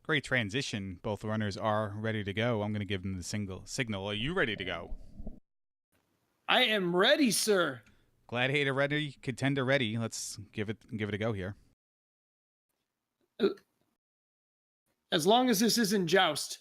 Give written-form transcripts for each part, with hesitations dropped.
Great transition. Both runners are ready to go. I'm going to give them the signal. Are you ready to go? I am ready, sir. Gladiator ready, contender ready. Let's give it a go here. As long as this isn't Joust.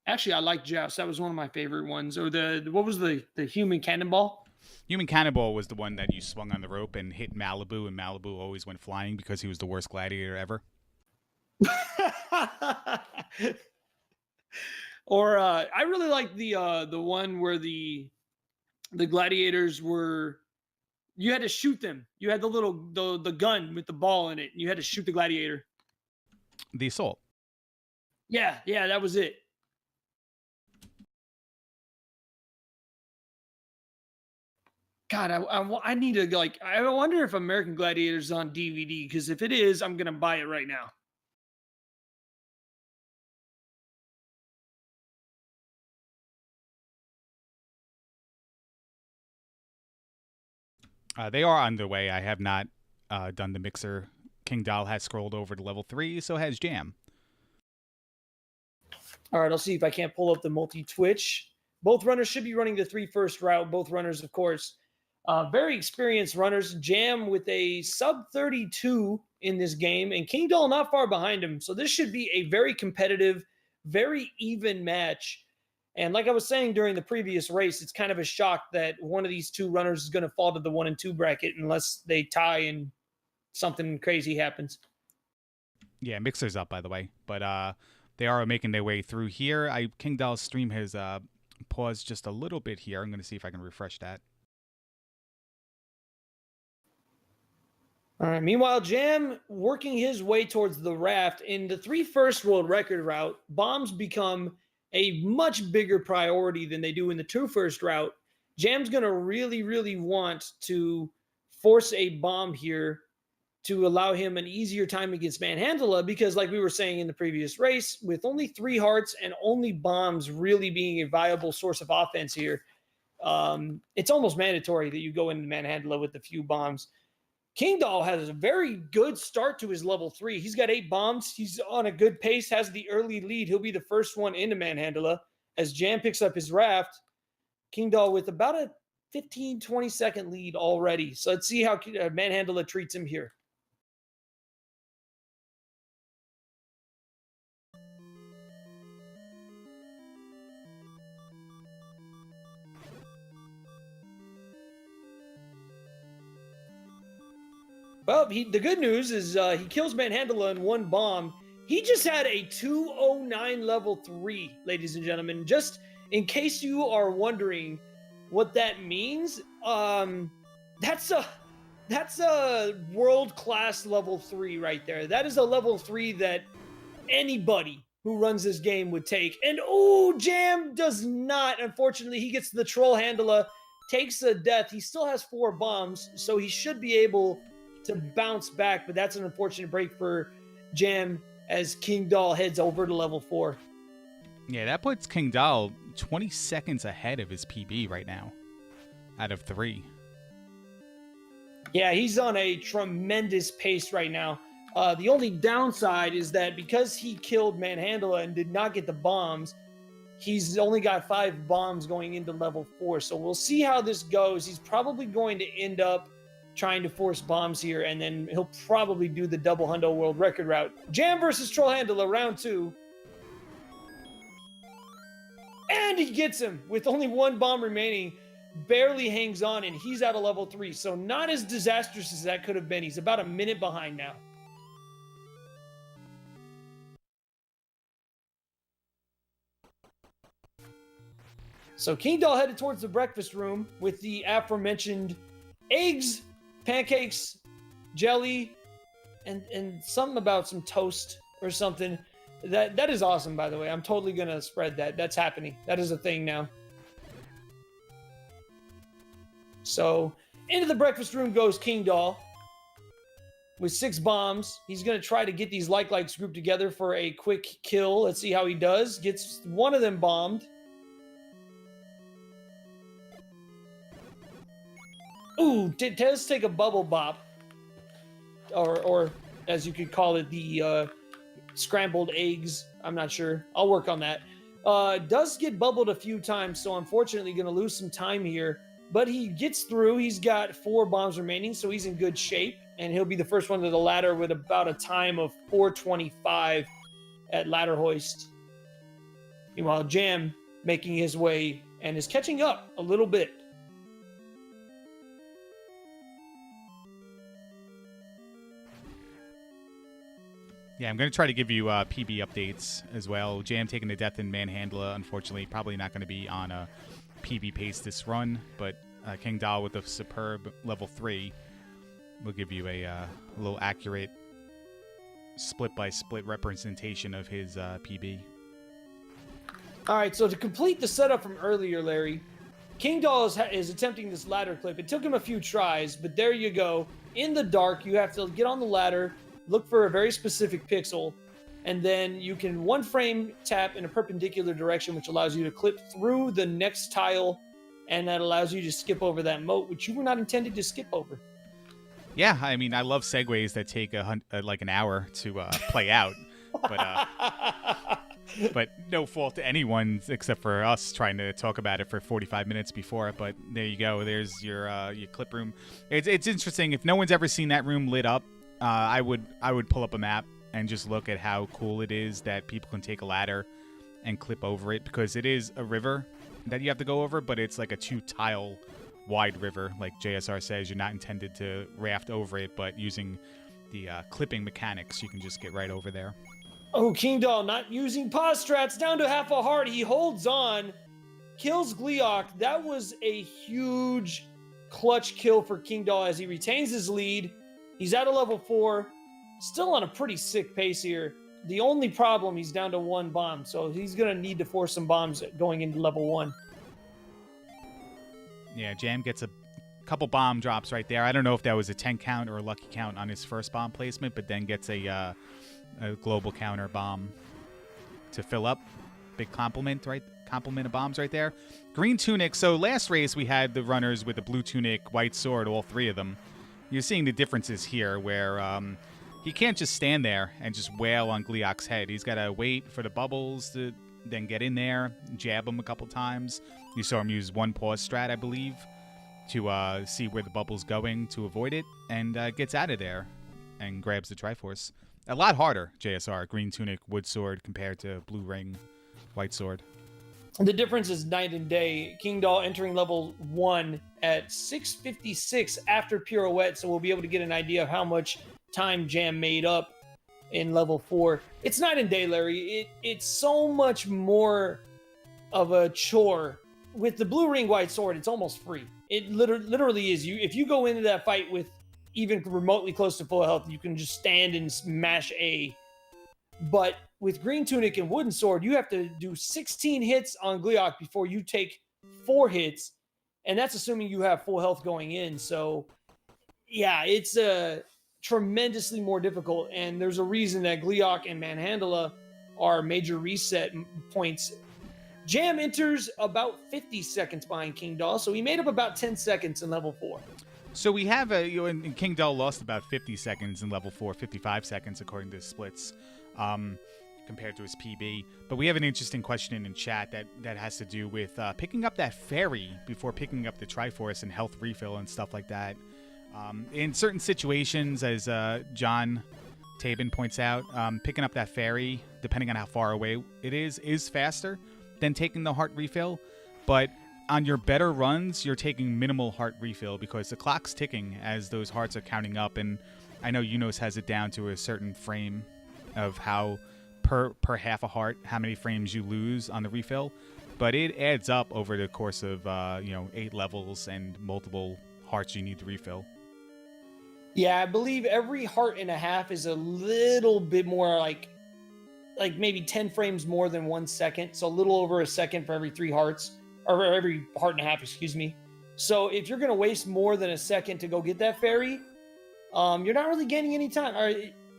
Actually, I like Joust. That was one of my favorite ones. Or what was the human cannonball? Human Cannonball was the one that you swung on the rope and hit Malibu, and Malibu always went flying because he was the worst gladiator ever. Or I really like the one where the gladiators were, you had to shoot them. You had the gun with the ball in it. And you had to shoot the gladiator. The Assault. Yeah, that was it. God, I need to, like, I wonder if American Gladiators is on DVD, because if it is, I'm gonna buy it right now. They are on their way. I have not done the mixer. Kingdahl has scrolled over to level 3, so has Jam. All right, I'll see if I can't pull up the multi-Twitch. Both runners should be running the 3 first route. Both runners, of course, very experienced runners. Jam with a sub 32 in this game, and Kingdahl not far behind him. So this should be a very competitive, very even match. And like I was saying during the previous race, it's kind of a shock that one of these two runners is going to fall to the 1 and 2 bracket unless they tie and something crazy happens. Yeah, mixer's up, by the way, but they are making their way through here. Kingdahl's stream has paused just a little bit here. I'm going to see if I can refresh that. All right. Meanwhile, Jam working his way towards the raft. In the 3 first world record route, bombs become a much bigger priority than they do in the 2 first route. Jam's going to really, really want to force a bomb here to allow him an easier time against Manhandla, because like we were saying in the previous race, with only 3 hearts and only bombs really being a viable source of offense here, it's almost mandatory that you go into Manhandla with a few bombs. Kingdahl has a very good start to his level 3. He's got 8 bombs. He's on a good pace, has the early lead. He'll be the first one into Manhandla as Jam picks up his raft. Kingdahl with about a 15-20 second lead already. So let's see how Manhandla treats him here. Well, the good news is he kills Manhandla in 1 bomb. He just had a 209 level 3, ladies and gentlemen. Just in case you are wondering what that means, that's a world-class level 3 right there. That is a level 3 that anybody who runs this game would take. And oh, Jam does not. Unfortunately, he gets the troll handler, takes a death. He still has 4 bombs, so he should be able to bounce back, but that's an unfortunate break for Jam as Kingdahl heads over to level 4. Yeah, that puts Kingdahl 20 seconds ahead of his PB right now, out of 3. Yeah, he's on a tremendous pace right now. The only downside is that because he killed Manhandla and did not get the bombs, he's only got 5 bombs going into level 4. So we'll see how this goes. He's probably going to end up trying to force bombs here, and then he'll probably do the double hundo world record route. Jam versus Troll Handler, round 2. And he gets him with only 1 bomb remaining. Barely hangs on, and he's out of level 3. So not as disastrous as that could have been. He's about a minute behind now. So Kingdahl headed towards the breakfast room with the aforementioned eggs, pancakes, jelly, and something about some toast or something. That is awesome, by the way. I'm totally gonna spread that. That's happening. That is a thing now. So into the breakfast room goes Kingdahl with 6 bombs. He's gonna try to get these likes grouped together for a quick kill. Let's see how he does. Gets one of them bombed. Ooh, does take a bubble bop. or as you could call it, the scrambled eggs. I'm not sure. I'll work on that. Does get bubbled a few times, so unfortunately going to lose some time here. But he gets through. He's got 4 bombs remaining, so he's in good shape. And he'll be the first one to the ladder with about a time of 4:25 at ladder hoist. Meanwhile, Jam making his way and is catching up a little bit. Yeah, I'm going to try to give you PB updates as well. Jam taking the death in Manhandler, unfortunately, probably not going to be on a PB pace this run, but Kingdahl with a superb level 3 will give you a little accurate split-by-split representation of his PB. All right, so to complete the setup from earlier, Larry, Kingdahl is attempting this ladder clip. It took him a few tries, but there you go. In the dark, you have to get on the ladder, look for a very specific pixel, and then you can 1 frame tap in a perpendicular direction, which allows you to clip through the next tile, and that allows you to skip over that moat, which you were not intended to skip over. Yeah, I mean, I love segues that take like an hour to play out, but no fault to anyone except for us trying to talk about it for 45 minutes before. But there you go. There's your clip room. It's interesting. If no one's ever seen that room lit up, I would pull up a map and just look at how cool it is that people can take a ladder and clip over it, because it is a river that you have to go over, but it's like a 2-tile wide river. Like JSR says, you're not intended to raft over it, but using the clipping mechanics, you can just get right over there. Oh, Kingdahl not using pause strats, down to half a heart. He holds on, kills Gleeok. That was a huge clutch kill for Kingdahl as he retains his lead. He's at a level 4, still on a pretty sick pace here. The only problem, he's down to 1 bomb, so he's going to need to force some bombs going into level 1. Yeah, Jam gets a couple bomb drops right there. I don't know if that was a 10 count or a lucky count on his first bomb placement, but then gets a global counter bomb to fill up. Big compliment of bombs right there. Green tunic. So last race we had the runners with the blue tunic, white sword, all 3 of them. You're seeing the differences here where he can't just stand there and just wail on Gleeok's head. He's got to wait for the bubbles to then get in there, jab him a couple times. You saw him use 1 pause strat, I believe, to see where the bubble's going to avoid it, and gets out of there and grabs the Triforce. A lot harder, JSR, green tunic, wood sword, compared to blue ring, white sword. The difference is night and day. Kingdahl entering level 1 at 6:56 after pirouette, so we'll be able to get an idea of how much time Jam made up in level 4. It's night and day, Larry. It's so much more of a chore. With the blue ring white sword, it's almost free. It literally is. If you go into that fight with even remotely close to full health, you can just stand and smash A. But with green tunic and wooden sword, you have to do 16 hits on Gleeok before you take 4 hits, and that's assuming you have full health going in. So yeah, it's tremendously more difficult, and there's a reason that Gleeok and Manhandla are major reset points. Jam enters about 50 seconds behind Kingdahl, so he made up about 10 seconds in level 4. So we have and Kingdahl lost about 50 seconds in level 4, 55 seconds according to the splits, compared to his PB. But we have an interesting question in chat that has to do with picking up that fairy before picking up the Triforce and health refill and stuff like that. In certain situations, as John Tabin points out, picking up that fairy, depending on how far away it is faster than taking the heart refill. But on your better runs, you're taking minimal heart refill because the clock's ticking as those hearts are counting up. And I know Yunos has it down to a certain frame of how per half a heart, how many frames you lose on the refill. But it adds up over the course of 8 levels and multiple hearts you need to refill. Yeah, I believe every heart and a half is a little bit more like maybe 10 frames more than 1 second. So a little over a second for every 3 hearts, or every heart and a half, excuse me. So if you're going to waste more than a second to go get that fairy, you're not really gaining any time. Or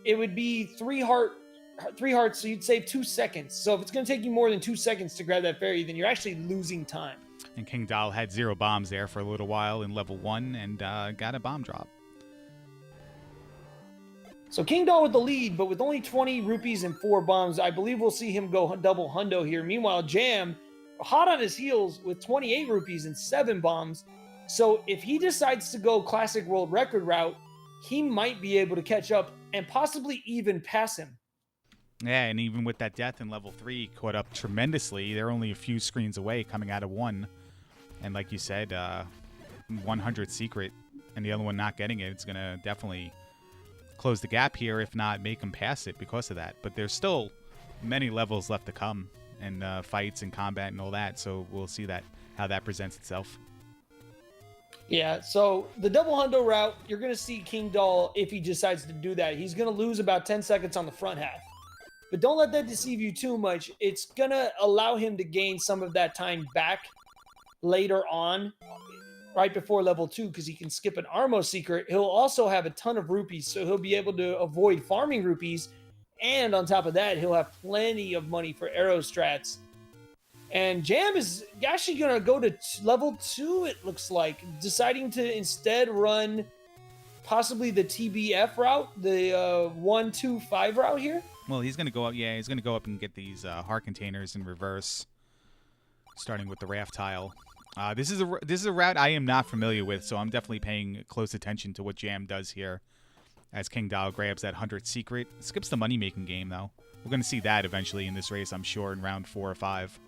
it would be 3 hearts, so you'd save 2 seconds. So if it's going to take you more than 2 seconds to grab that fairy, then you're actually losing time. And Kingdahl had 0 bombs there for a little while in level 1 and got a bomb drop. So Kingdahl with the lead, but with only 20 rupees and 4 bombs, I believe we'll see him go double hundo here. Meanwhile, Jam, hot on his heels with 28 rupees and 7 bombs. So if he decides to go classic world record route, he might be able to catch up and possibly even pass him. Yeah, and even with that death in level 3, caught up tremendously. They're only a few screens away coming out of 1. And like you said, 100 secret and the other one not getting it, it's going to definitely close the gap here, if not make him pass it because of that. But there's still many levels left to come, and fights and combat and all that, so we'll see that how that presents itself. Yeah, so the double hundo route, you're going to see Kingdahl, if he decides to do that, he's going to lose about 10 seconds on the front half. But don't let that deceive you too much. It's going to allow him to gain some of that time back later on, right before level 2, because he can skip an Armo secret. He'll also have a ton of rupees, so he'll be able to avoid farming rupees. And on top of that, he'll have plenty of money for arrow strats. And Jam is actually going to go to level 2, it looks like, deciding to instead run possibly the TBF route, the 1, 2, 5 route here. Well, he's going to go up. Yeah, he's going to go up and get these heart containers in reverse, starting with the raft tile. This is a route I am not familiar with, so I'm definitely paying close attention to what Jam does here as Kingdahl grabs that 100 secret. Skips the money-making game, though. We're going to see that eventually in this race, I'm sure, in round 4 or 5.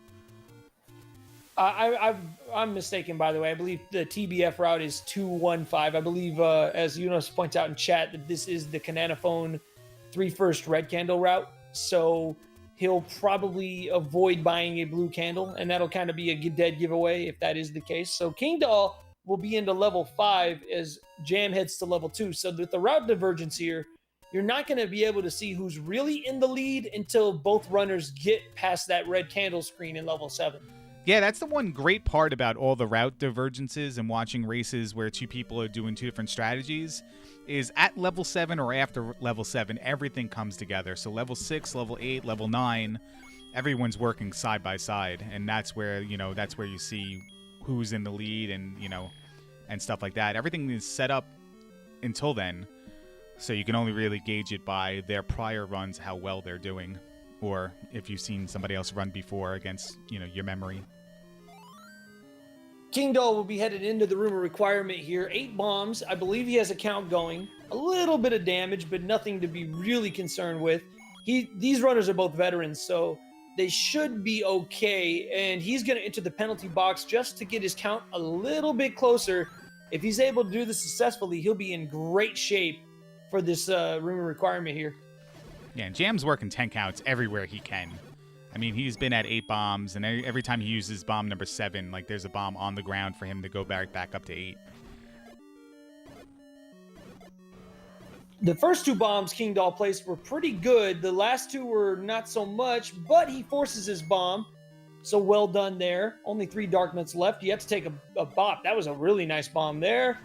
I'm mistaken, by the way. I believe the TBF route is 215. I believe, as Yunus points out in chat, that this is the Cananophone 3 first red candle route. So he'll probably avoid buying a blue candle, and that'll kind of be a dead giveaway if that is the case. So Kingdahl will be into level 5 as Jam heads to level 2. So with the route divergence here, you're not going to be able to see who's really in the lead until both runners get past that red candle screen in level 7. Yeah, that's the one great part about all the route divergences and watching races where two people are doing two different strategies is at level 7 or after level 7, everything comes together. So level 6, level 8, level 9, everyone's working side by side. And that's where, that's where you see who's in the lead and, and stuff like that. Everything is set up until then. So you can only really gauge it by their prior runs, how well they're doing. Or if you've seen somebody else run before against, your memory. Kingdahl will be headed into the rumor requirement here. 8 bombs. I believe he has a count going. A little bit of damage, but nothing to be really concerned with. These runners are both veterans, so they should be okay. And he's going to enter the penalty box just to get his count a little bit closer. If he's able to do this successfully, he'll be in great shape for this rumor requirement here. Yeah, and Jam's working 10 counts everywhere he can. I mean, he's been at 8 bombs, and every time he uses bomb number 7, like there's a bomb on the ground for him to go back up to 8. The first 2 bombs Kingdahl placed were pretty good. The last 2 were not so much, but he forces his bomb. So well done there. Only 3 dark nuts left. You have to take a bop. That was a really nice bomb there.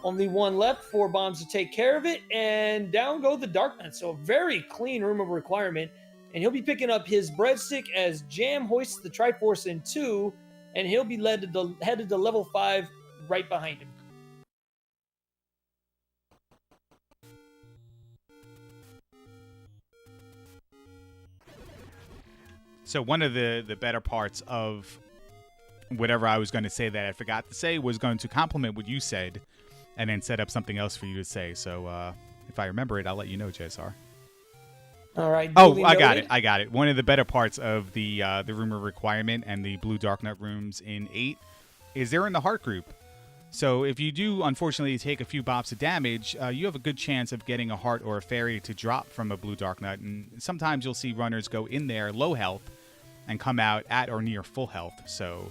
Only 1 left, 4 bombs to take care of it, and down go the dark nuts. So a very clean room of requirement. And he'll be picking up his breadstick as Jam hoists the Triforce in 2, and he'll be headed to level 5 right behind him. So one of the better parts of whatever I was going to say that I forgot to say was going to compliment what you said and then set up something else for you to say. So if I remember it, I'll let you know, JSR. All right. Oh, I got it. One of the better parts of the rumor requirement and the blue dark nut rooms in 8 is they're in the heart group. So if you do, unfortunately, take a few bops of damage, you have a good chance of getting a heart or a fairy to drop from a blue dark nut. And sometimes you'll see runners go in there low health and come out at or near full health. So,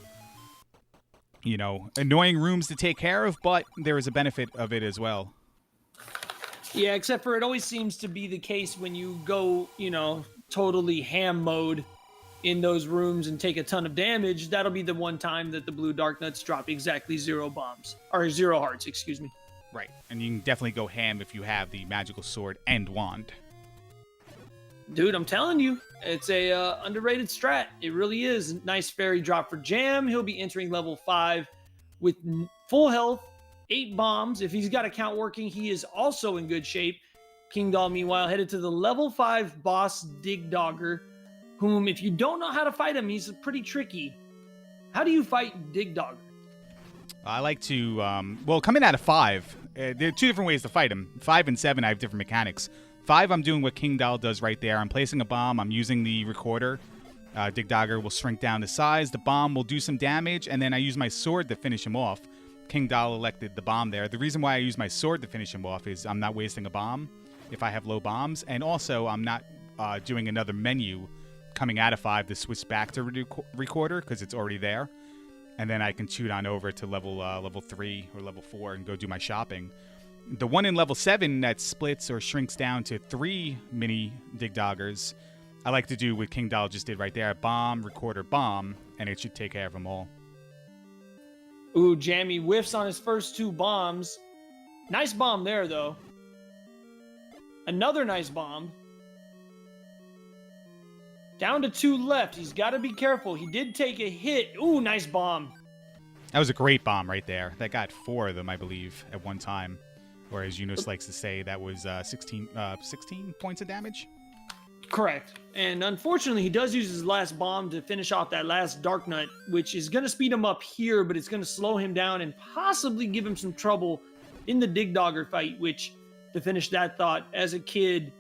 annoying rooms to take care of, but there is a benefit of it as well. Yeah, except for it always seems to be the case when you go, totally ham mode in those rooms and take a ton of damage. That'll be the one time that the blue dark nuts drop exactly 0 bombs. Or 0 hearts, excuse me. Right. And you can definitely go ham if you have the magical sword and wand. Dude, I'm telling you, it's a underrated strat. It really is. Nice fairy drop for Jam. He'll be entering level 5 with full health, 8 bombs. If he's got a count working, he is also in good shape. Kingdahl, meanwhile, headed to the level 5 boss Digdogger, whom, if you don't know how to fight him, he's pretty tricky. How do you fight Digdogger? I like to, well, coming out of 5, there are 2 different ways to fight him. 5 and 7, I have different mechanics. 5, I'm doing what Kingdahl does right there. I'm placing a bomb. I'm using the recorder. Digdogger will shrink down to size. The bomb will do some damage, and then I use my sword to finish him off. Kingdahl elected the bomb there. The reason why I use my sword to finish him off is I'm not wasting a bomb if I have low bombs, and also I'm not doing another menu coming out of 5 to switch back to recorder because it's already there. And then I can shoot on over to level 3 or level 4 and go do my shopping. The one in level 7 that splits or shrinks down to 3 mini Digdoggers, I like to do what Kingdahl just did right there. Bomb, recorder, bomb, and it should take care of them all. Ooh, Jammy whiffs on his first 2 bombs. Nice bomb there, though. Another nice bomb. Down to 2 left. He's got to be careful. He did take a hit. Ooh, nice bomb. That was a great bomb right there. That got 4 of them, I believe, at one time. Or as Yunus likes to say, that was 16 points of damage. Correct. And unfortunately, he does use his last bomb to finish off that last Dark Nut, which is going to speed him up here, but it's going to slow him down and possibly give him some trouble in the Digdogger fight, which, to finish that thought, as a kid,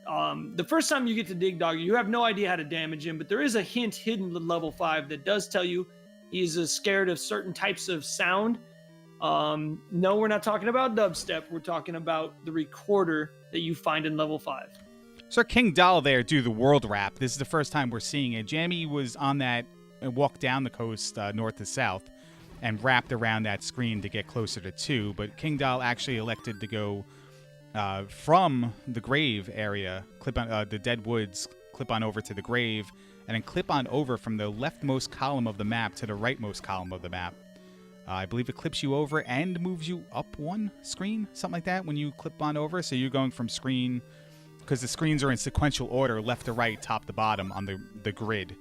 the first time you get to Digdogger, you have no idea how to damage him, but there is a hint hidden in level 5 that does tell you he's scared of certain types of sound. No, we're not talking about dubstep. We're talking about the recorder that you find in level 5. So Kingdahl there do the world wrap. This is the first time we're seeing it. Jamie was on that and walked down the coast north to south and wrapped around that screen to get closer to 2, but Kingdahl actually elected to go from the grave area, clip on the dead woods, clip on over to the grave, and then clip on over from the leftmost column of the map to the rightmost column of the map. I believe it clips you over and moves you up 1 screen, something like that, when you clip on over. So you're going from screen, because the screens are in sequential order, left to right, top to bottom on the grid.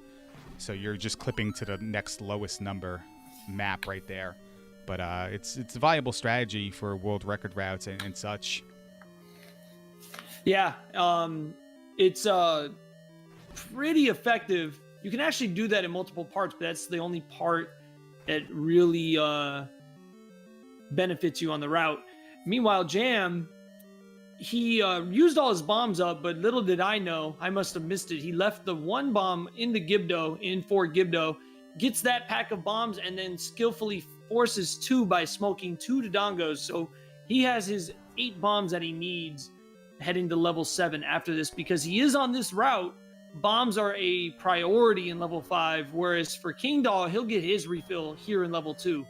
So you're just clipping to the next lowest number map right there. But it's a viable strategy for world record routes and such. Yeah, it's pretty effective. You can actually do that in multiple parts, but that's the only part that really benefits you on the route. Meanwhile, Jam, he used all his bombs up, but little did I know, I must have missed it. He left the 1 bomb in the Gibdo, in Fort Gibdo, gets that pack of bombs, and then skillfully forces 2 by smoking 2 Dodongos. So he has his 8 bombs that he needs heading to level 7 after this, because he is on this route. Bombs are a priority in level 5, whereas for Kingdahl, he'll get his refill here in level 2.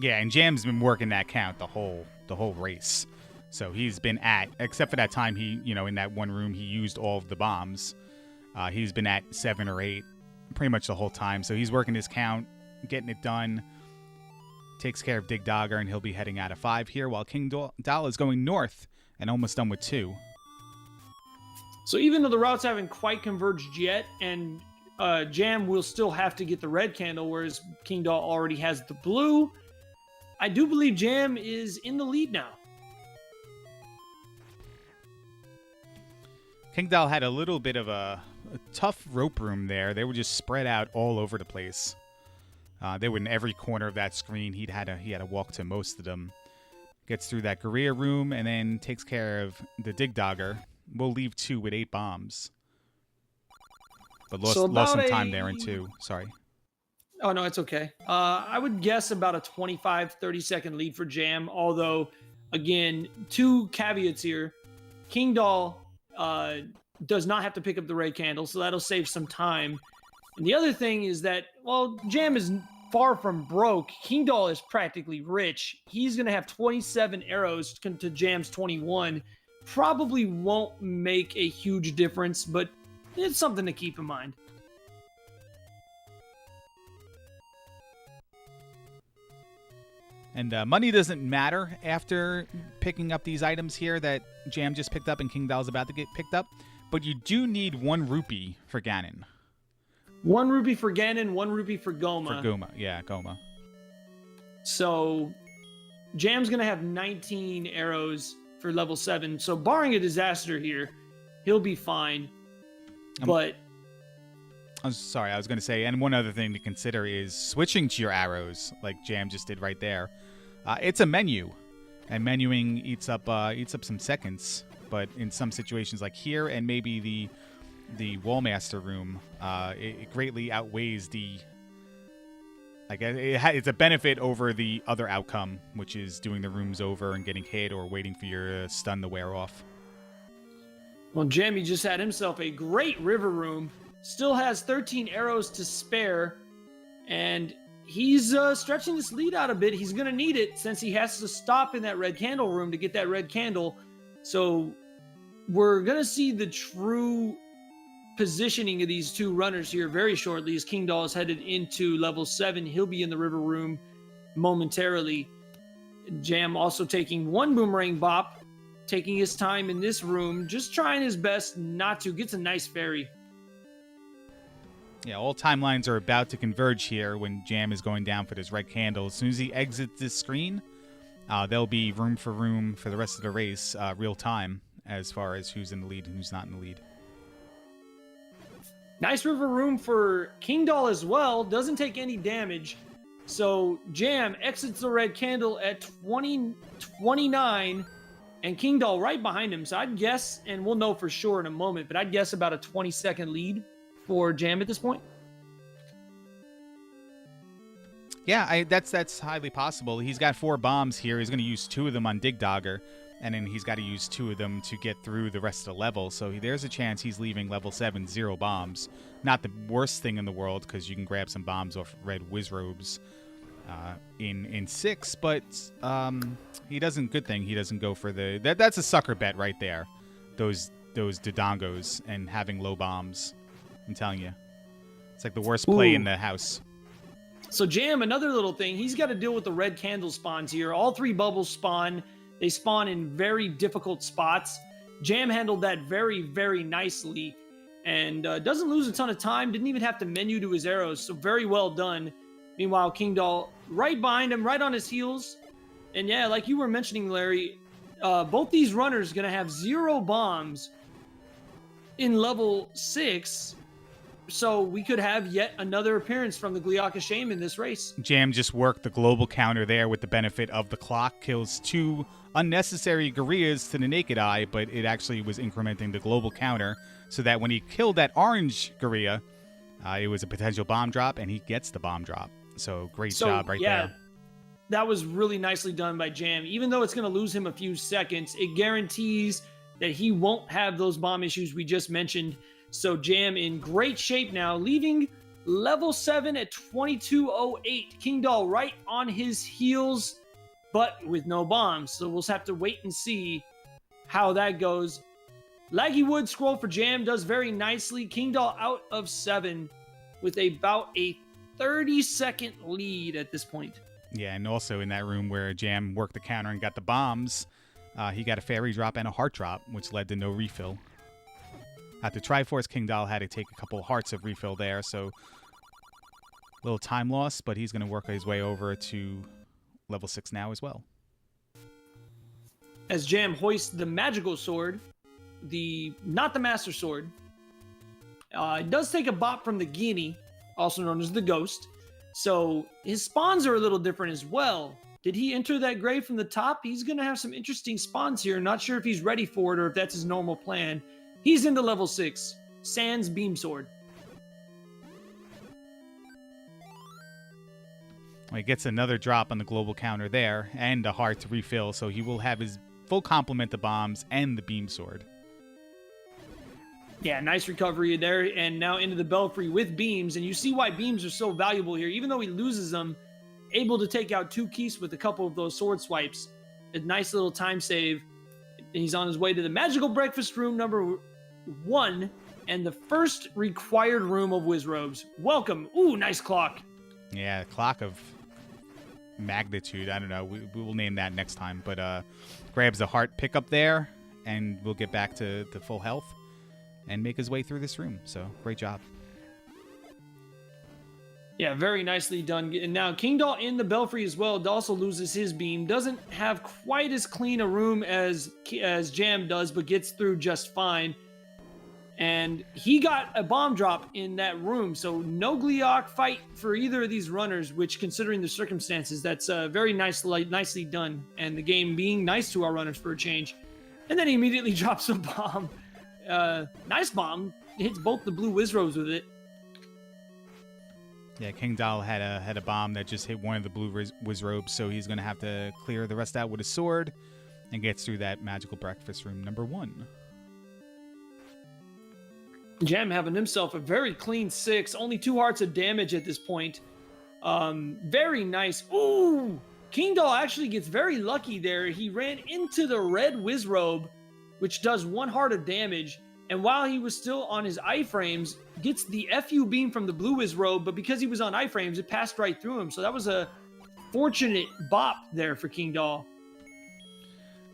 Yeah, and Jam's been working that count the whole race. So he's been at, except for that time he, in that one room he used all of the bombs. He's been at 7 or 8 pretty much the whole time. So he's working his count, getting it done. Takes care of Digdogger, and he'll be heading out of 5 here, while Kingdahl is going north and almost done with 2. So even though the routes haven't quite converged yet, and Jam will still have to get the red candle, whereas Kingdahl already has the blue, I do believe Jam is in the lead now. Kingdahl had a little bit of a tough rope room there. They were just spread out all over the place. They were in every corner of that screen. He had to walk to most of them. Gets through that Guerrilla room and then takes care of the Digdogger. We'll leave 2 with 8 bombs. But lost some time there in 2. Sorry. Oh, no, it's okay. I would guess about a 25, 30-second lead for Jam, although, again, 2 caveats here. Kingdahl does not have to pick up the red candle, so that'll save some time. And the other thing is that, well, Jam is far from broke. Kingdahl is practically rich. He's going to have 27 arrows to Jam's 21. Probably won't make a huge difference, but it's something to keep in mind. And money doesn't matter after picking up these items here that Jam just picked up and Kingdahl's about to get picked up. But you do need 1 rupee for Ganon. 1 rupee for Ganon, 1 rupee for Goma. For Goma, yeah, Goma. So Jam's going to have 19 arrows for level 7. So barring a disaster here, he'll be fine. But I'm sorry, I was going to say, and one other thing to consider is switching to your arrows, like Jam just did right there. It's a menu, and menuing eats up some seconds. But in some situations like here, and maybe the Wallmaster room, it greatly outweighs the. Like it's a benefit over the other outcome, which is doing the rooms over and getting hit or waiting for your stun to wear off. Well, Jamie just had himself a great river room. Still has 13 arrows to spare, and he's stretching this lead out a bit. He's going to need it since he has to stop in that red candle room to get that red candle. So we're going to see the true positioning of these two runners here very shortly as Kingdahl is headed into level 7. He'll be in the river room momentarily. Jam also taking one boomerang bop, taking his time in this room, just trying his best not to. Gets a nice fairy. Yeah, all timelines are about to converge here when Jam is going down for this red candle. As soon as he exits this screen, there'll be room for the rest of the race, real time, as far as who's in the lead and who's not in the lead. Nice river room for Kingdahl as well. Doesn't take any damage. So Jam exits the red candle at 29, and Kingdahl right behind him. So I'd guess, and we'll know for sure in a moment, but I'd guess about a 20-second lead for Jam at this point. Yeah, that's highly possible. He's got 4 bombs here. He's going to use 2 of them on Dig Dogger, and then he's got to use 2 of them to get through the rest of the level. So there's a chance he's leaving level 7 0 bombs. Not the worst thing in the world, because you can grab some bombs off red Wizrobes in 6, but he doesn't. Good thing he doesn't go for the. That's a sucker bet right there. Those Dodongos and having low bombs. I'm telling you, it's like the worst play in the house. So Jam, another little thing, he's got to deal with the red candle spawns here. All 3 bubbles spawn. They spawn in very difficult spots. Jam handled that very, very nicely and doesn't lose a ton of time. Didn't even have to menu to his arrows, so very well done. Meanwhile, Kingdahl right behind him, right on his heels. And yeah, like you were mentioning, Larry, both these runners going to have 0 bombs in level 6. So we could have yet another appearance from the Gliaka Shame in this race. Jam just worked the global counter there with the benefit of the clock. Kills 2 unnecessary Gorillaz to the naked eye, but it actually was incrementing the global counter so that when he killed that orange Gorilla, it was a potential bomb drop, and he gets the bomb drop. So great job right there. That was really nicely done by Jam. Even though it's going to lose him a few seconds, it guarantees that he won't have those bomb issues we just mentioned. So Jam in great shape now, leaving level 7 at 22:08. Kingdahl right on his heels, but with no bombs. So we'll just have to wait and see how that goes. Laggy Wood scroll for Jam does very nicely. Kingdahl out of 7 with about a 30-second lead at this point. Yeah, and also in that room where Jam worked the counter and got the bombs, he got a fairy drop and a heart drop, which led to no refill. At the Triforce, Kingdahl had to take a couple hearts of refill there, so a little time loss, but he's going to work his way over to level 6 now as well. As Jam hoists the magical sword, not the master sword, it does take a bop from the Guinea, also known as the Ghost, so his spawns are a little different as well. Did he enter that grave from the top? He's going to have some interesting spawns here. Not sure if he's ready for it or if that's his normal plan. He's into level 6. Sans Beam Sword. Well, he gets another drop on the global counter there and a heart to refill, so he will have his full complement of bombs and the Beam Sword. Yeah, nice recovery there, and now into the Belfry with beams, and you see why beams are so valuable here. Even though he loses them, able to take out 2 keys with a couple of those sword swipes. A nice little time save. And he's on his way to the magical breakfast room number 1 and the first required room of Wizrobes. Welcome. Ooh, nice clock. Yeah, clock of magnitude. I don't know. We will name that next time. But grabs a heart pickup there, and we'll get back to full health and make his way through this room. So, great job. Yeah, very nicely done. And now Kingdahl in the Belfry as well also loses his beam. Doesn't have quite as clean a room as Jam does, but gets through just fine. And he got a bomb drop in that room, so no Gleeok fight for either of these runners, which, considering the circumstances, that's very nicely done. And the game being nice to our runners for a change. And then he immediately drops a bomb. Nice bomb. Hits both the blue Wizrobes with it. Yeah, Kingdahl had a bomb that just hit one of the blue Wizrobes, so he's going to have to clear the rest out with a sword and gets through that magical breakfast room number 1. Jam having himself a very clean 6, only 2 hearts of damage at this point. Very nice. Ooh! Kingdahl actually gets very lucky there. He ran into the red Wizrobe, which does 1 heart of damage. And while he was still on his iframes, gets the FU beam from the blue Wizrobe, but because he was on iframes, it passed right through him. So that was a fortunate bop there for Kingdahl.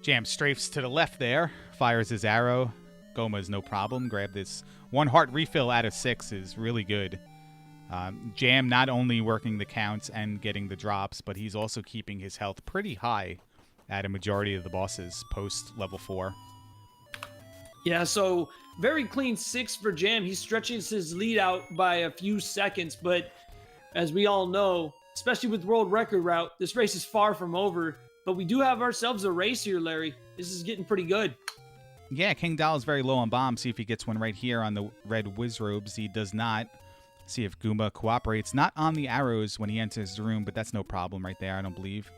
Jam strafes to the left there, fires his arrow. Goma's no problem. Grab this 1 heart refill out of 6 is really good. Jam not only working the counts and getting the drops, but he's also keeping his health pretty high at a majority of the bosses post level 4. Yeah, so very clean 6 for Jam. He stretches his lead out by a few seconds, but as we all know, especially with World Record Route, this race is far from over. But we do have ourselves a race here, Larry. This is getting pretty good. Yeah, Kingdahl is very low on bombs. See if he gets one right here on the red Wizrobes. He does not. See if Goomba cooperates. Not on the arrows when he enters the room, but that's no problem right there, I don't believe.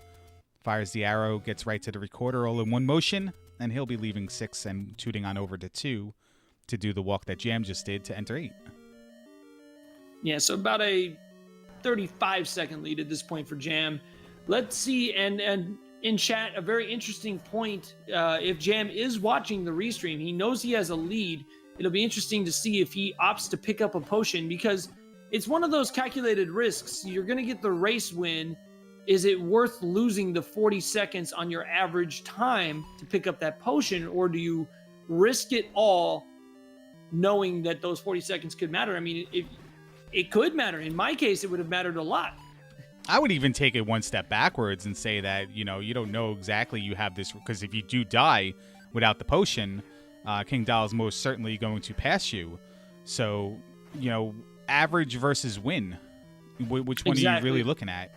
Fires the arrow, gets right to the recorder all in one motion, and he'll be leaving 6 and tooting on over to 2 to do the walk that Jam just did to enter 8. Yeah, so about a 35-second lead at this point for Jam. Let's see, and in chat, a very interesting point. If Jam is watching the restream, he knows he has a lead. It'll be interesting to see if he opts to pick up a potion, because it's one of those calculated risks. You're going to get the race win. Is it worth losing the 40 seconds on your average time to pick up that potion, or do you risk it all knowing that those 40 seconds could matter? I mean, it could matter. In my case, it would have mattered a lot. I would even take it one step backwards and say that, you don't know exactly you have this, because if you do die without the potion, Kingdahl is most certainly going to pass you. So, average versus win. Which one are you really looking at?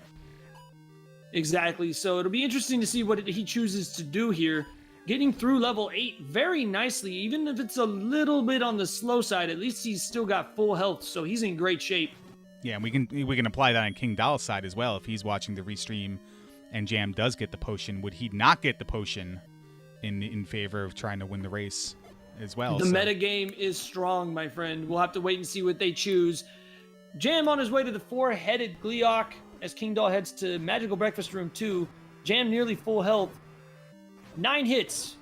Exactly. So it'll be interesting to see what he chooses to do here. Getting through level 8 very nicely, even if it's a little bit on the slow side. At least he's still got full health, so he's in great shape. Yeah, and we can apply that on Kingdahl's side as well. If he's watching the restream and Jam does get the potion, would he not get the potion in favor of trying to win the race as well? The metagame is strong, my friend. We'll have to wait and see what they choose. Jam on his way to the 4-headed Gleeok as Kingdahl heads to Magical Breakfast Room 2. Jam nearly full health. 9 hits.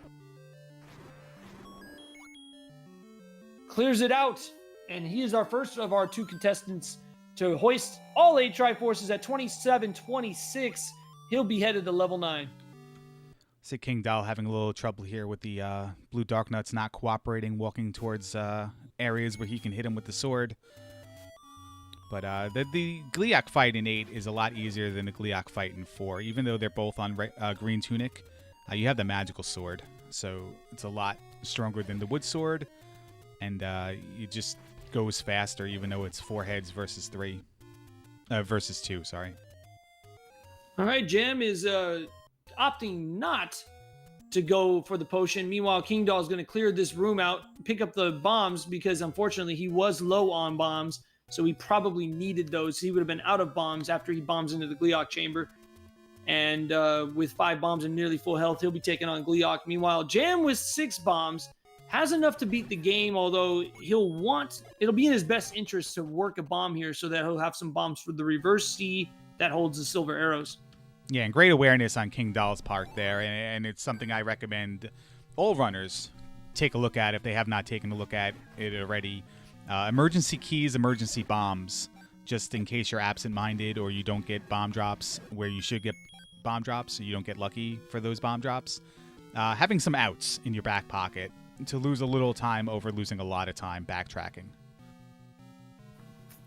Clears it out. And he is our first of our 2 contestants to hoist all 8 Triforces at 27-26. He'll be headed to level 9. See Kingdahl having a little trouble here with the blue Darknuts not cooperating, walking towards areas where he can hit him with the sword. But the Gleeok fight in 8 is a lot easier than the Gleeok fight in 4. Even though they're both on green tunic, you have the magical sword. So it's a lot stronger than the wood sword. And it just goes faster, even though it's 4 heads versus 2, sorry. All right, Jam is opting not to go for the potion. Meanwhile, Kingdahl is going to clear this room out, pick up the bombs, because unfortunately he was low on bombs. So he probably needed those. He would have been out of bombs after he bombs into the Gleeok chamber. And with 5 bombs and nearly full health, he'll be taking on Gleeok. Meanwhile, Jam with 6 bombs has enough to beat the game, although it'll be in his best interest to work a bomb here so that he'll have some bombs for the reverse C that holds the silver arrows. Yeah, and great awareness on Kingdahl's part there, and it's something I recommend all runners take a look at if they have not taken a look at it already. Emergency keys, emergency bombs, just in case you're absent-minded or you don't get bomb drops where you should get bomb drops, so you don't get lucky for those bomb drops. Having some outs in your back pocket to lose a little time over losing a lot of time backtracking.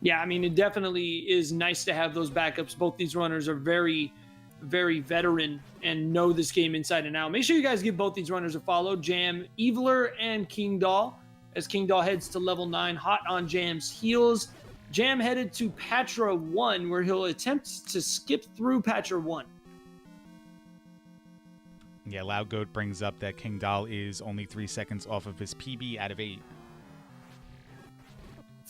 Yeah, I mean, it definitely is nice to have those backups. Both these runners are very, very veteran and know this game inside and out. Make sure you guys give both these runners a follow, Jameviler and Kingdahl, as Kingdahl heads to level 9, hot on Jam's heels. Jam headed to Patra 1, where he'll attempt to skip through Patra 1. Yeah, Loud Goat brings up that Kingdahl is only 3 seconds off of his PB out of 8.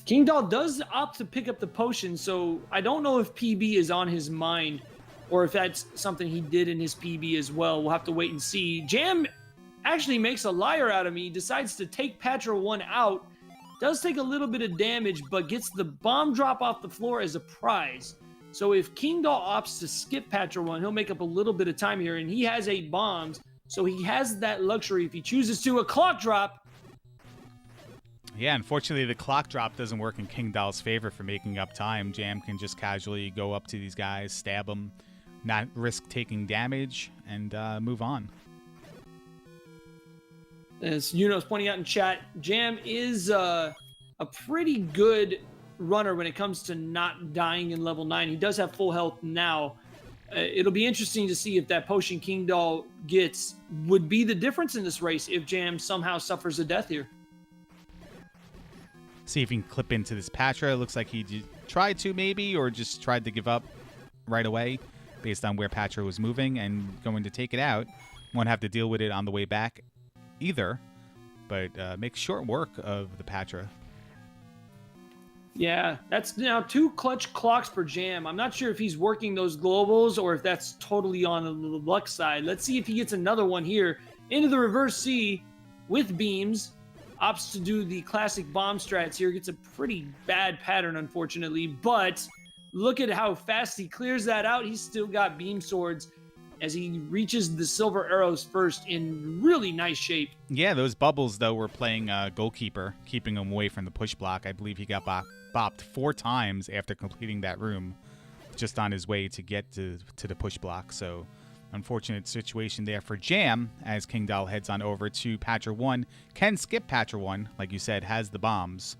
Kingdahl does opt to pick up the potion, so I don't know if PB is on his mind or if that's something he did in his PB as well. We'll have to wait and see. Jam actually makes a liar out of me, decides to take Patra 1 out, does take a little bit of damage, but gets the bomb drop off the floor as a prize. So if Kingdahl opts to skip Patra 1, he'll make up a little bit of time here, and he has 8 bombs, so he has that luxury if he chooses to. A clock drop. Yeah, unfortunately, the clock drop doesn't work in Kingdahl's favor for making up time. Jam can just casually go up to these guys, stab them, not risk taking damage, and move on. As Yuno's pointing out in chat, Jam is a pretty good runner when it comes to not dying in level 9. He does have full health now. It'll be interesting to see if that potion Kingdahl gets would be the difference in this race if Jam somehow suffers a death here. See if he can clip into this Patra. It looks like he tried to maybe, or just tried to give up right away based on where Patra was moving and going to take it out. Won't have to deal with it on the way back either, but make short work of the Patra. Yeah, that's now 2 clutch clocks for Jam. I'm not sure if he's working those globals or if that's totally on the luck side. Let's see if he gets another one here. Into the reverse C with beams. Opts to do the classic bomb strats here. Gets a pretty bad pattern, unfortunately. But look at how fast he clears that out. He's still got beam swords as he reaches the silver arrows first in really nice shape. Yeah, those bubbles, though, were playing goalkeeper, keeping him away from the push block. I believe he got bopped 4 times after completing that room, just on his way to get to the push block. So unfortunate situation there for Jam as Kingdahl heads on over to Patra 1. Can skip Patra 1, like you said, has the bombs,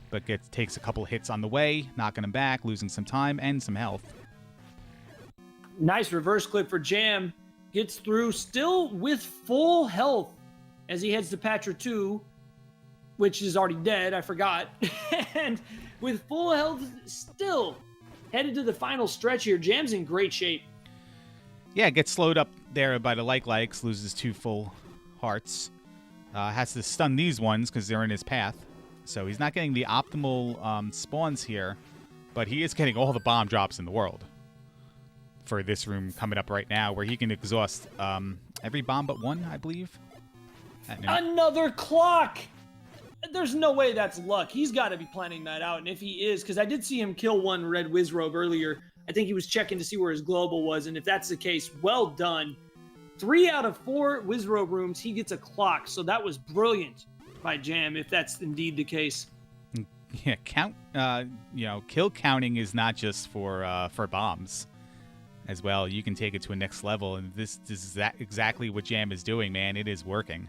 but takes a couple hits on the way, knocking him back, losing some time and some health. Nice reverse clip for Jam. Gets through still with full health as he heads to Patra 2, which is already dead, I forgot. And with full health still headed to the final stretch here. Jam's in great shape. Yeah, gets slowed up there by the likes, loses 2 full hearts. Has to stun these ones because they're in his path. So he's not getting the optimal spawns here, but he is getting all the bomb drops in the world for this room coming up right now, where he can exhaust every bomb but 1, I believe. Another clock! There's no way that's luck. He's got to be planning that out, and if he is, because I did see him kill 1 red Wizrobe earlier. I think he was checking to see where his global was, and if that's the case, well done. 3 out of 4 Wizrobe rooms, he gets a clock, so that was brilliant by Jam, if that's indeed the case. Yeah, kill counting is not just for bombs as well. You can take it to a next level, and this is exactly what Jam is doing, man. It is working.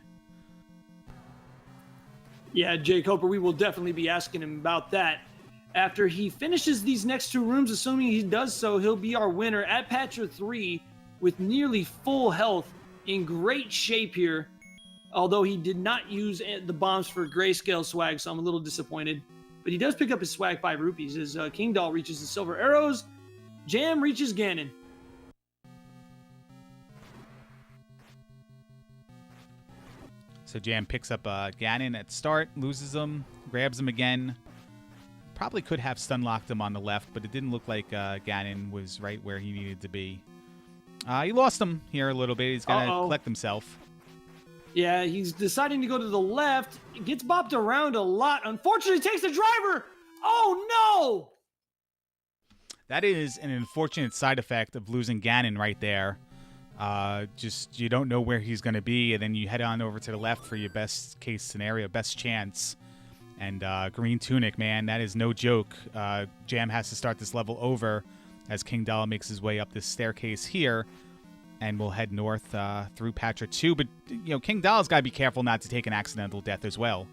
Yeah, Jake Hoper, we will definitely be asking him about that. After he finishes these next 2 rooms, assuming he does so, he'll be our winner at Patra 3 with nearly full health, in great shape here. Although he did not use the bombs for grayscale swag, so I'm a little disappointed. But he does pick up his swag 5 rupees as Kingdahl reaches the silver arrows. Jam reaches Ganon. So Jam picks up Ganon at start, loses him, grabs him again. Probably could have stun locked him on the left, but it didn't look like Ganon was right where he needed to be. He lost him here a little bit. He's got to collect himself. Yeah, he's deciding to go to the left. Gets bopped around a lot. Unfortunately, takes the driver. Oh, no! That is an unfortunate side effect of losing Ganon right there. Just you don't know where he's going to be, and then you head on over to the left for your best case scenario, best chance. And Green Tunic, man, that is no joke. Jam has to start this level over as Kingdahl makes his way up this staircase here, and we'll head north through Patra 2. But, Kingdahl's got to be careful not to take an accidental death as well.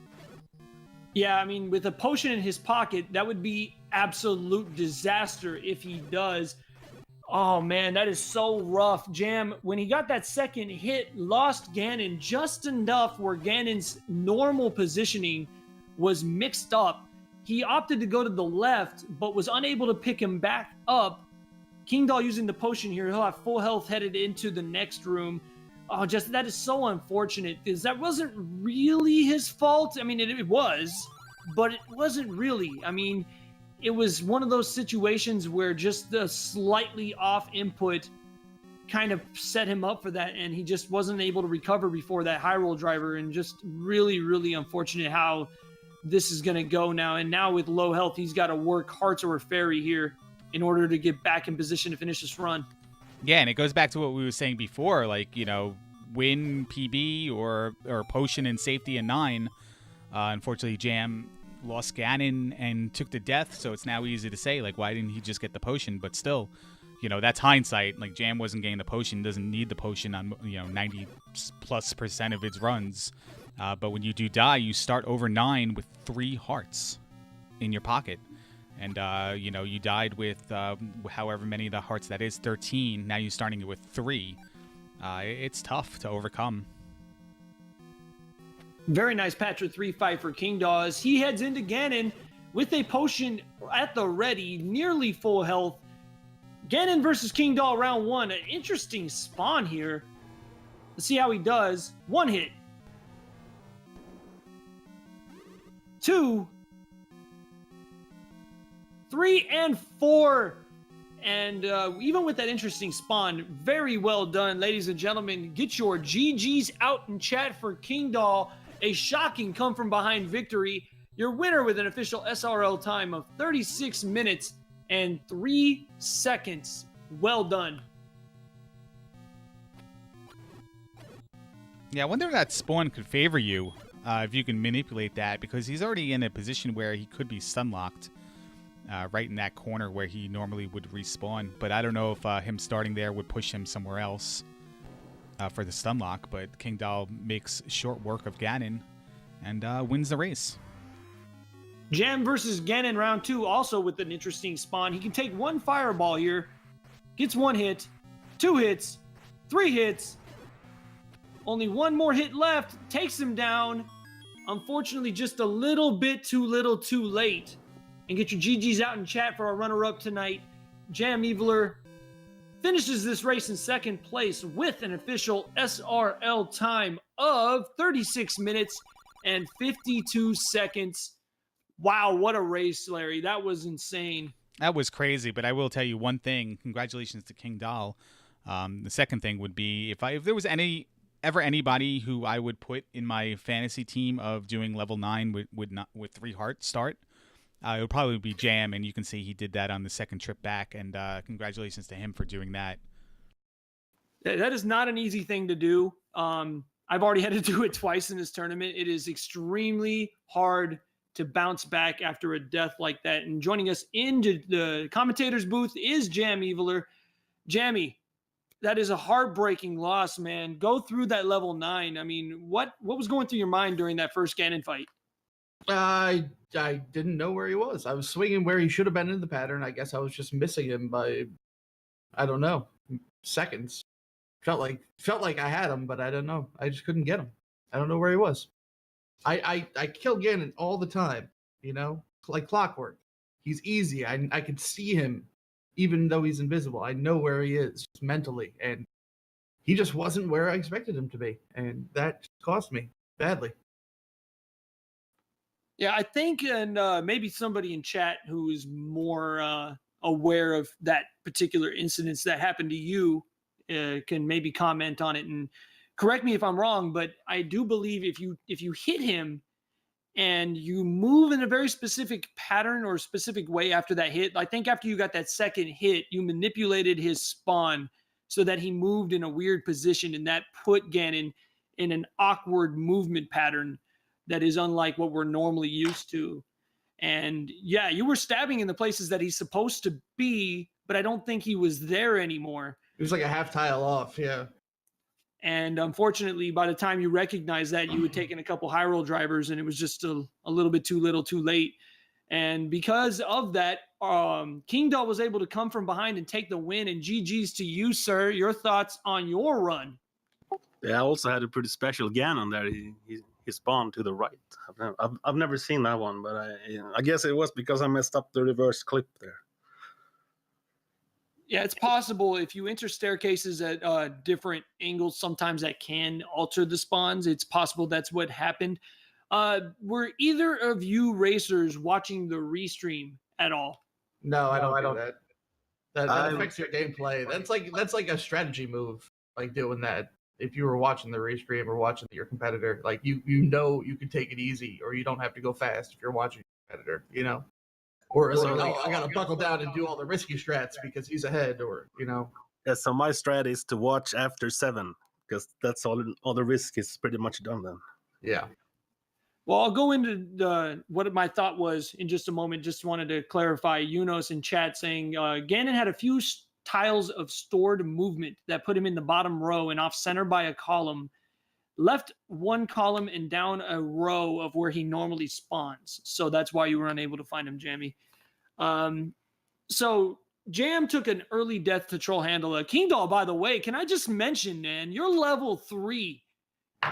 Yeah, I mean, with a potion in his pocket, that would be absolute disaster if he does. Oh man, that is so rough. Jam, when he got that second hit, lost Ganon just enough where Ganon's normal positioning was mixed up. He opted to go to the left, but was unable to pick him back up. Kingdahl using the potion here, he'll have full health headed into the next room. Oh, just that is so unfortunate because that wasn't really his fault. I mean, it was, but it wasn't really. I mean, it was one of those situations where just the slightly off input kind of set him up for that, and he just wasn't able to recover before that high roll driver, and just really, really unfortunate how this is going to go now. And now with low health, he's got to work hearts over fairy here in order to get back in position to finish this run. Yeah, and it goes back to what we were saying before, like, win PB or potion in safety in 9. Unfortunately, Jam lost Ganon and took the death, so it's now easy to say, like, why didn't he just get the potion? But still, that's hindsight. Like, Jam wasn't getting the potion, doesn't need the potion on 90+% of its runs. But when you do die, you start over 9 with 3 hearts in your pocket. And, you died with however many of the hearts that is, 13. Now you're starting it with 3. It's tough to overcome. Very nice patch with 3 fight for Kingdahl as he heads into Ganon with a potion at the ready, nearly full health. Ganon versus Kingdahl round 1. An interesting spawn here. Let's see how he does. 1 hit. 2. 3 and 4. And even with that interesting spawn, very well done, ladies and gentlemen. Get your GGs out in chat for Kingdahl. A shocking come from behind victory. Your winner with an official SRL time of 36 minutes and 3 seconds. Well done. Yeah, I wonder if that spawn could favor you if you can manipulate that, because he's already in a position where he could be stun locked. Right in that corner where he normally would respawn. But I don't know if him starting there would push him somewhere else for the stun lock. But Kingdahl makes short work of Ganon and wins the race. Jam versus Ganon round 2 also with an interesting spawn. He can take 1 fireball here. Gets 1 hit, 2 hits, 3 hits. Only 1 more hit left. Takes him down. Unfortunately, just a little bit too little too late. And get your GGs out in chat for our runner-up tonight. Jameviler finishes this race in second place with an official SRL time of 36 minutes and 52 seconds. Wow, what a race, Larry. That was insane. That was crazy, but I will tell you one thing. Congratulations to Kingdahl. The second thing would be if there was anybody who I would put in my fantasy team of doing level 9 with 3 heart start, it would probably be Jam, and you can see he did that on the second trip back, and congratulations to him for doing that. That is not an easy thing to do. I've already had to do it twice in this tournament. It is extremely hard to bounce back after a death like that. And joining us into the commentators booth is Jameviler. Jammy, that is a heartbreaking loss, man. Go through that level 9. I mean, what was going through your mind during that first Ganon fight? I didn't know where he was. I was swinging where he should have been in the pattern. I guess I was just missing him by, I don't know, seconds. Felt like I had him, but I don't know. I just couldn't get him. I don't know where he was. I kill Ganon all the time, like clockwork. He's easy. I could see him, even though he's invisible. I know where he is mentally, and he just wasn't where I expected him to be, and that cost me badly. Yeah, I think, and maybe somebody in chat who is more aware of that particular incident that happened to you can maybe comment on it and correct me if I'm wrong. But I do believe if you hit him and you move in a very specific pattern or specific way after that hit, I think after you got that second hit, you manipulated his spawn so that he moved in a weird position, and that put Ganon in an awkward movement pattern that is unlike what we're normally used to. And yeah, you were stabbing in the places that he's supposed to be, but I don't think he was there anymore. It was like a half tile off, yeah. And unfortunately, by the time you recognize that, you had taken a couple high roll drivers, and it was just a little bit too little, too late. And because of that, Kingdahl was able to come from behind and take the win. And GG's to you, sir. Your thoughts on your run? Yeah, I also had a pretty special Ganon there. He spawned to the right. I've never seen that one, but I guess it was because I messed up the reverse clip there. Yeah, it's possible if you enter staircases at different angles, sometimes that can alter the spawns. It's possible that's what happened. Were either of you racers watching the restream at all? No, I don't do that. That affects your gameplay. That's like a strategy move, like doing that. If you were watching the restream or watching your competitor, like you know you can take it easy, or you don't have to go fast if you're watching your competitor, you know. Or it's like, I gotta buckle down and do all the risky strats because he's ahead, or you know. Yeah, so my strat is to watch after 7 because that's all the risk is pretty much done then. Yeah. Well, I'll go into what my thought was in just a moment. Just wanted to clarify. Yunos in chat saying Ganon had a few tiles of stored movement that put him in the bottom row and off center by a column, left one column and down a row of where he normally spawns. So that's why you were unable to find him, Jammy. So Jam took an early death to troll handler. Kingdahl, by the way, can I just mention, man, your level 3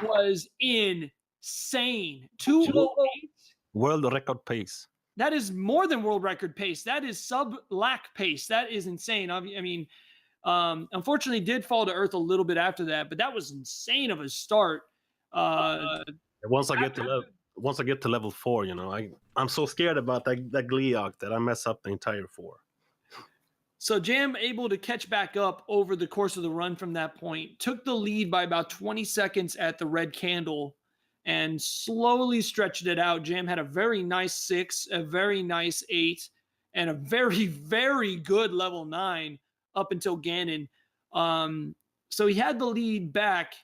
was insane. 208. World record pace. That is more than world record pace. That is sub-lack pace. That is insane. I mean, unfortunately, did fall to earth a little bit after that, but that was insane of a start. Once I get to level 4, you know, I'm so scared about that Gliok that I mess up the entire 4. So Jam able to catch back up over the course of the run from that point, took the lead by about 20 seconds at the red candle, and slowly stretched it out. Jam had a very nice 6, a very nice 8, and a very, very good level 9 up until Ganon. So he had the lead back,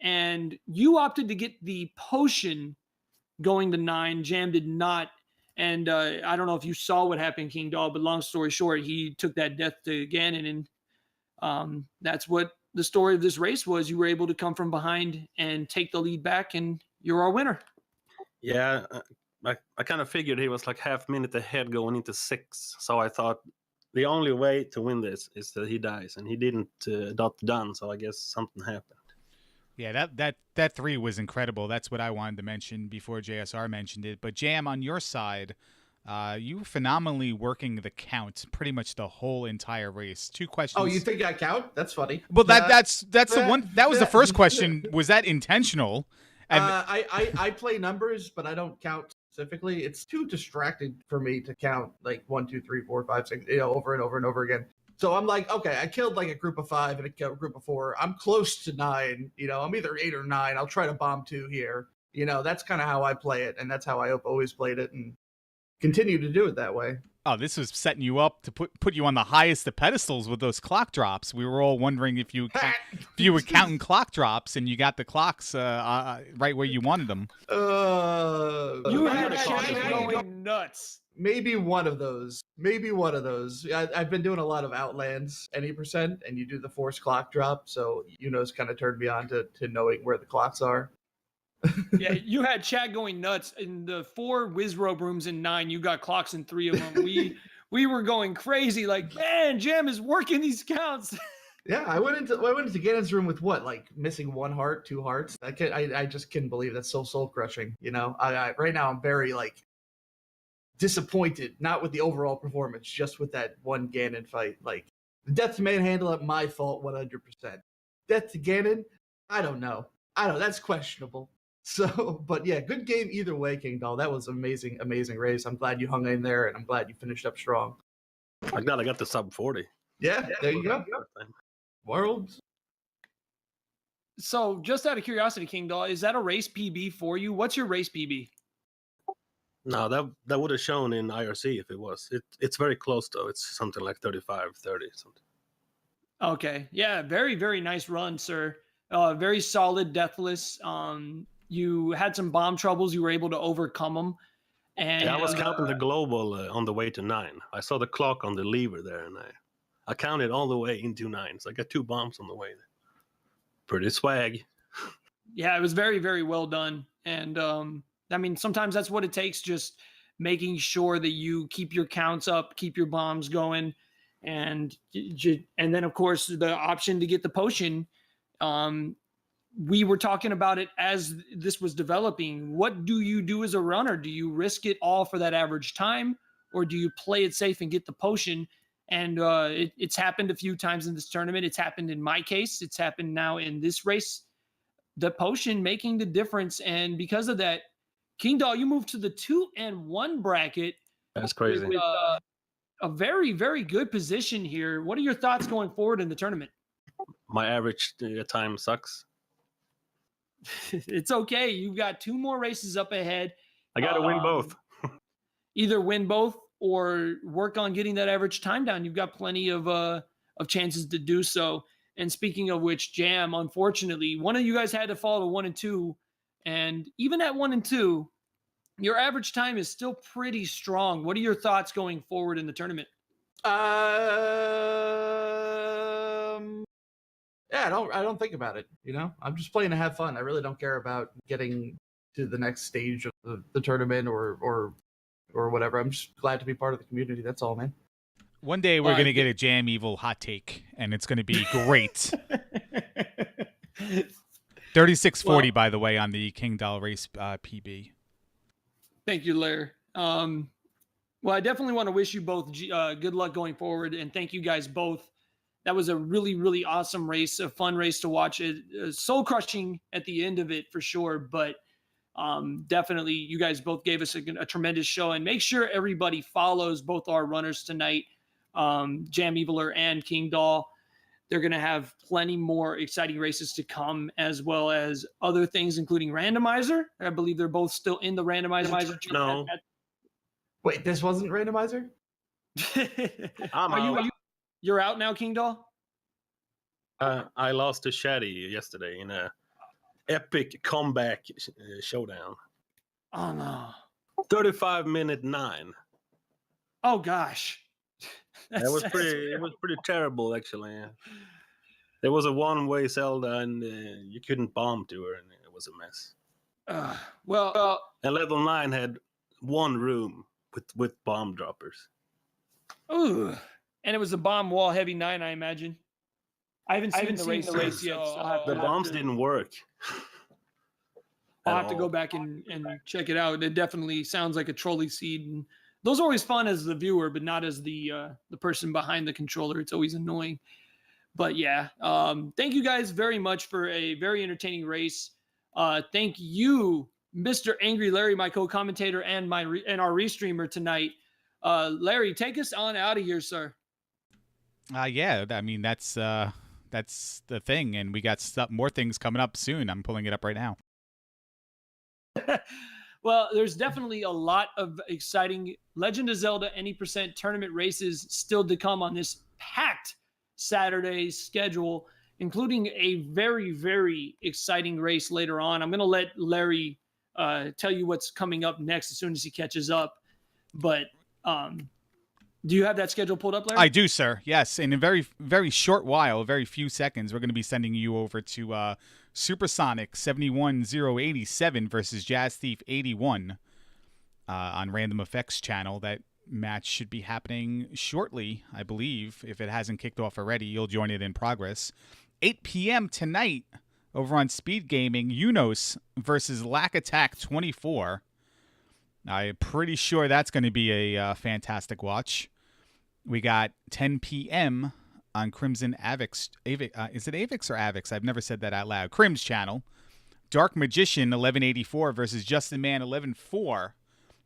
and you opted to get the potion going to 9. Jam did not. And I don't know if you saw what happened, Kingdahl, but long story short, he took that death to Ganon, and that's what the story of this race was. You were able to come from behind and take the lead back, and you're our winner. Yeah, I kind of figured he was like half minute ahead going into 6, so I thought the only way to win this is that he dies, and he didn't dot done, so I guess something happened. Yeah, that 3 was incredible. That's what I wanted to mention before JSR mentioned it. But Jam, on your side, you were phenomenally working the count pretty much the whole entire race. 2 questions. Oh, you think I count? That's funny. Well, that's the one. That was the first question. Was that intentional? And I play numbers, but I don't count specifically. It's too distracting for me to count like 1, 2, 3, 4, 5, 6, over and over and over again. So I'm like, okay, I killed like a group of 5 and a group of 4. I'm close to 9. I'm either 8 or 9. I'll try to bomb 2 here. That's kind of how I play it, and that's how I always played it, and continue to do it that way. Oh, this was setting you up to put you on the highest of pedestals with those clock drops. We were all wondering if you were counting clock drops and you got the clocks right where you wanted them. You had a chat going nuts. Maybe one of those. I've been doing a lot of Outlands, any percent, and you do the forced clock drop, so it's kind of turned me on to knowing where the clocks are. Yeah, you had chat going nuts. In the 4 Wizrobe rooms in 9, you got clocks in 3 of them. We were going crazy, like, man, Jam is working these counts. Yeah, I went into Ganon's room with what, like missing 1 heart, 2 hearts. I just couldn't believe that's so soul crushing. I right now I'm very like disappointed, not with the overall performance, just with that one Ganon fight. Like the death to Manhandle, my fault, 100%. Death to Ganon, I don't know. That's questionable. So, but yeah, good game either way, Kingdahl. That was amazing race. I'm glad you hung in there, and I'm glad you finished up strong. I'm glad I got the sub 40. Yeah, there you go. Worlds. So, just out of curiosity, Kingdahl, is that a race PB for you? What's your race PB? No, that would have shown in IRC if it was. It's very close though. It's something like 35, 30 something. Okay, yeah, very, very nice run, sir. Very solid, deathless. You had some bomb troubles. You were able to overcome them. And I was counting the global on the way to 9. I saw the clock on the lever there, and I counted all the way into 9. So I got 2 bombs on the way there. Pretty swag. Yeah, it was very, very well done. And I mean, sometimes that's what it takes, just making sure that you keep your counts up, keep your bombs going. And then, of course, the option to get the potion. We were talking about it as this was developing. What do you do as a runner? Do you risk it all for that average time, or do you play it safe and get the potion? And it's happened a few times in this tournament. It's happened in my case. It's happened now in this race. The potion making the difference. And because of that, Kingdahl, you moved to the 2-1 bracket. That's crazy. With, a very, very good position here. What are your thoughts going forward in the tournament? My average time sucks. It's okay. You've got 2 more races up ahead. I got to win both. Either win both or work on getting that average time down. You've got plenty of chances to do so. And speaking of which, Jam, unfortunately, one of you guys had to fall to 1 and 2. And even at 1 and 2, your average time is still pretty strong. What are your thoughts going forward in the tournament? Yeah, I don't think about it. You know, I'm just playing to have fun. I really don't care about getting to the next stage of the tournament or whatever. I'm just glad to be part of the community. That's all, man. One day we're going to get a Jameviler hot take, and it's going to be great. 36-40, by the way, on the Kingdahl race PB. Thank you, Lair. Well, I definitely want to wish you both good luck going forward, and thank you guys both. That was a really, really awesome race, a fun race to watch. It soul-crushing at the end of it, for sure, but definitely you guys both gave us a tremendous show. And make sure everybody follows both our runners tonight, Jameviler and Kingdahl. They're going to have plenty more exciting races to come, as well as other things, including randomizer. I believe they're both still in the randomizer. No. Wait, this wasn't randomizer? You're out now, Kingdahl? I lost to Shaddy yesterday in a epic comeback showdown. Oh, no. 35-minute 9. Oh, gosh. It was pretty terrible, actually. There was a one-way Zelda, and you couldn't bomb to her, and it was a mess. And level 9 had one room with bomb droppers. Ooh. And it was a bomb wall heavy 9, I imagine. I haven't seen the race yet. So the bombs didn't work. I'll have to go back and check it out. It definitely sounds like a trolley seed. And those are always fun as the viewer, but not as the person behind the controller. It's always annoying. But yeah, thank you guys very much for a very entertaining race. Thank you, Mr. Angry Larry, my co-commentator and our restreamer tonight. Larry, take us on out of here, sir. Yeah, I mean that's the thing, and we got more things coming up soon. I'm pulling it up right now. Well, there's definitely a lot of exciting Legend of Zelda any% tournament races still to come on this packed Saturday schedule, including a very, very exciting race later on. I'm going to let Larry tell you what's coming up next as soon as he catches up. But do you have that schedule pulled up, Larry? I do, sir. Yes. In a very, very short while, a very few seconds, we're going to be sending you over to Supersonic 71087 versus Jazz Thief 81 on Random Effects channel. That match should be happening shortly, I believe. If it hasn't kicked off already, you'll join it in progress. 8 p.m. tonight over on Speed Gaming, Unos versus Lack Attack 24. I'm pretty sure that's going to be a fantastic watch. We got 10 p.m. on Crimson Avix. Is it Avix or Avix? I've never said that out loud. Crim's channel. Dark Magician 1184 versus Justin Man 114.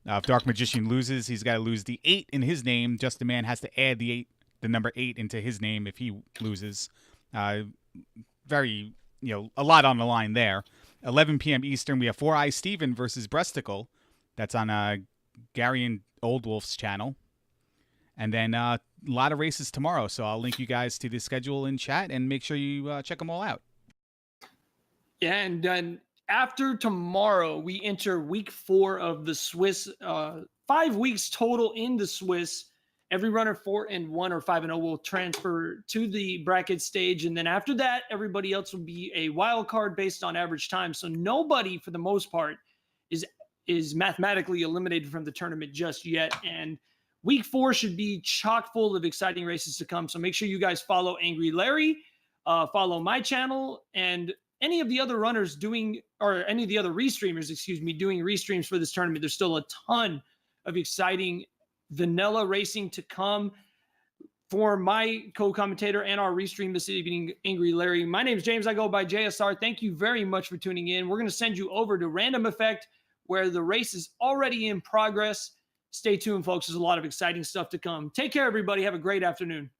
If Dark Magician loses, he's got to lose the 8 in his name. Justin Man has to add the number 8 into his name if he loses. Very, a lot on the line there. 11 p.m. Eastern, we have Four Eye Steven versus Breasticle. That's on Gary and Old Wolf's channel. And then a lot of races tomorrow, so I'll link you guys to the schedule in chat and make sure you check them all out. Yeah, and then after tomorrow, we enter week 4 of the Swiss, 5 weeks total in the Swiss. Every runner 4-1 or 5-0 will transfer to the bracket stage. And then after that, everybody else will be a wild card based on average time. So nobody, for the most part, is mathematically eliminated from the tournament just yet. And week 4 should be chock full of exciting races to come. So make sure you guys follow Angry Larry, follow my channel, and any of the other runners doing, or any of the other restreamers, doing restreams for this tournament. There's still a ton of exciting vanilla racing to come. For my co-commentator and our restream this evening, Angry Larry, my name is James. I go by JSR. Thank you very much for tuning in. We're going to send you over to Random Effect, where the race is already in progress. Stay tuned, folks. There's a lot of exciting stuff to come. Take care, everybody. Have a great afternoon.